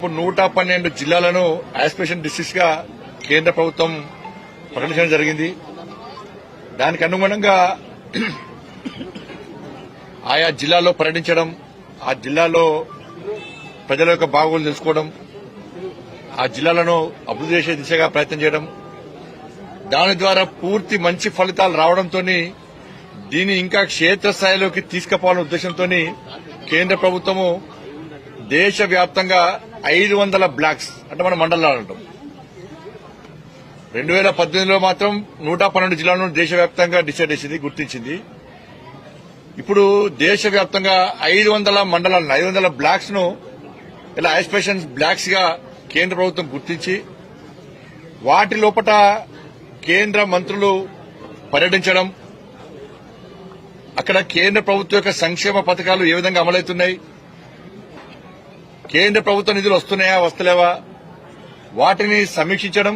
ఇప్పుడు 112 జిల్లాలను aspiration districts గా కేంద్ర ప్రభుత్వం ప్రకటించడం జరిగింది. దానికి అనుగుణంగా ఆయా జిల్లాల్లో పర్యటించడం, ఆ జిల్లాలో ప్రజల యొక్క బాగోగులు తెలుసుకోవడం, ఆ జిల్లాలను అభివృద్ధి చేసే దిశగా ప్రయత్నం చేయడం, దాని ద్వారా పూర్తి మంచి ఫలితాలు రావడంతో దీన్ని ఇంకా క్షేత్రస్థాయిలోకి తీసుకుపోవాలనే ఉద్దేశంతో కేంద్ర ప్రభుత్వము దేశవ్యాప్తంగా 500 బ్లాక్స్ అంటే మన మండలాలు అంటాం. 2018లో మాత్రం 112 జిల్లాలను దేశవ్యాప్తంగా డిసైడ్ చేసింది, గుర్తించింది. ఇప్పుడు దేశవ్యాప్తంగా 500 మండలాలను 500 బ్లాక్స్ ను ఇలా యాస్పిరేషన్ బ్లాక్స్ గా కేంద్ర ప్రభుత్వం గుర్తించి వాటి లోపల కేంద్ర మంత్రులు పర్యటించడం, అక్కడ కేంద్ర ప్రభుత్వం యొక్క సంక్షేమ పథకాలు ఏ విధంగా అమలవుతున్నాయి, కేంద్ర ప్రభుత్వ నిధులు వస్తున్నాయా వస్తలేవా వాటిని సమీక్షించడం,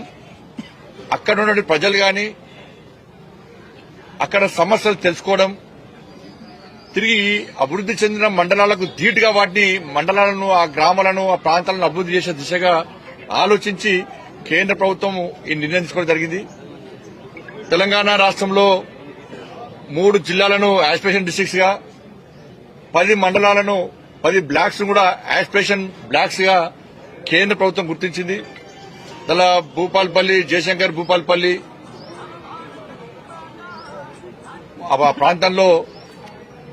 అక్కడ ఉన్న ప్రజలు గాని అక్కడ సమస్యలు తెలుసుకోవడం, తిరిగి అభివృద్ది చెందిన మండలాలకు ధీటుగా వాటిని మండలాలను, ఆ గ్రామాలను, ఆ ప్రాంతాలను అభివృద్ది చేసే దిశగా ఆలోచించి కేంద్ర ప్రభుత్వం ఈ నిర్ణయం తీసుకోవడం జరిగింది. తెలంగాణ రాష్ట్రంలో 3 జిల్లాలను యాస్పిరేషన్ డిస్ట్రిక్ట్స్ గా, 10 మండలాలను, 10 బ్లాక్స్ కూడా యాస్పిరేషన్ బ్లాక్స్ గా కేంద్ర ప్రభుత్వం గుర్తించింది. అలా భూపాల్పల్లి, జయశంకర్ భూపాల్పల్లి ఆ ప్రాంతంలో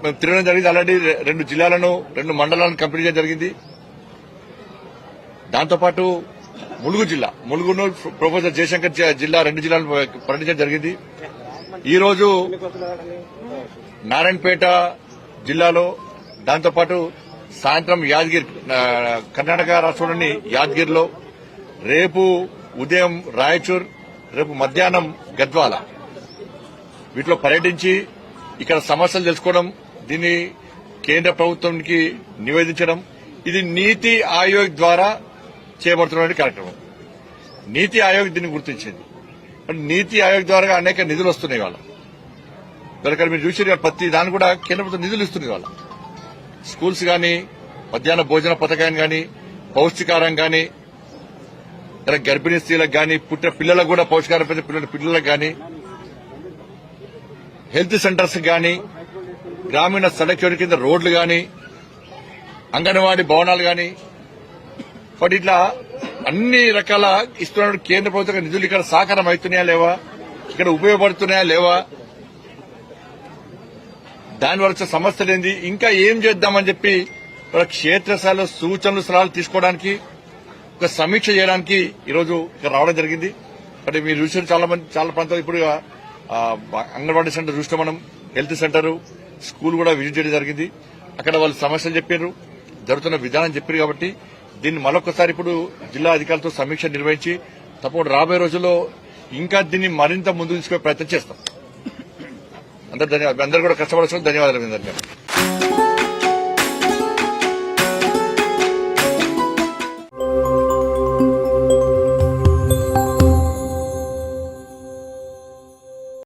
మేము తిరగడం జరిగింది. ఆల్రెడీ 2 జిల్లాలను, 2 మండలాలను కంప్లీట్ చేయడం జరిగింది. దాంతోపాటు ములుగును ప్రొఫెసర్ జయశంకర్ జిల్లా 2 జిల్లాలను పర్యటించడం జరిగింది. ఈ రోజు నారాయణపేట జిల్లాలో, దాంతోపాటు సాయంత్రం యాదగిరి, కర్ణాటక రాష్ట్రంలోని యాదగిరిలో, రేపు ఉదయం రాయచూర్, రేపు మధ్యాహ్నం గద్వాల, వీటిలో పర్యటించి ఇక్కడ సమస్యలు తెలుసుకోవడం, దీన్ని కేంద్ర ప్రభుత్వానికి నివేదించడం. ఇది నీతి ఆయోగ్ ద్వారా చేయబడుతున్న కార్యక్రమం. నీతి ఆయోగ్ దీన్ని గుర్తించింది. నీతి ఆయోగ్ ద్వారా అనేక నిధులు వస్తున్నాయి. వాళ్ళ మీరు చూసి ప్రతి దాన్ని కూడా కేంద్ర ప్రభుత్వం నిధులు ఇస్తుంది. వాళ్ళ స్కూల్స్ గాని, మధ్యాహ్న భోజన పథకాన్ని గాని, పౌష్టికారం గాని, గర్భిణీ స్త్రీలకు గాని, పుట్టిన పిల్లలకు కూడా పౌష్టికారం పిల్లలకు గాని, హెల్త్ సెంటర్స్ గాని, గ్రామీణ సడక్ యోజన కింద రోడ్లు గాని, అంగన్వాడీ భవనాలు గాని, బట్ ఇట్లా అన్ని రకాల ఇస్తున్న కేంద్ర ప్రభుత్వ నిధులు ఇక్కడ సాకారం అవుతున్నాయా లేవా, ఇక్కడ ఉపయోగపడుతున్నాయా లేవా, దానివల్ల వచ్చే సమస్యలు ఏంది, ఇంకా ఏం చేద్దామని చెప్పి క్షేత్రస్థాయిలో సూచనలు సలహాలు తీసుకోవడానికి, ఒక సమీక్ష చేయడానికి ఈరోజు ఇక్కడ రావడం జరిగింది. అంటే మీరు చూసిన చాలా ప్రాంతాలు ఇప్పుడు అంగన్వాడీ సెంటర్ చూస్తే మనం, హెల్త్ సెంటర్, స్కూల్ కూడా విజిట్ చేయడం జరిగింది. అక్కడ వాళ్ళు సమస్యలు చెప్పారు, జరుగుతున్న విధానం చెప్పారు. కాబట్టి దీన్ని మరొకసారి ఇప్పుడు జిల్లా అధికారులతో సమీక్ష నిర్వహించి తప్పకుండా రాబోయే రోజుల్లో ఇంకా దీన్ని మరింత ముందుకు తీసుకునే ప్రయత్నం చేస్తాం. అందరూ కూడా కష్టపడాల్సిన ధన్యవాదాలు.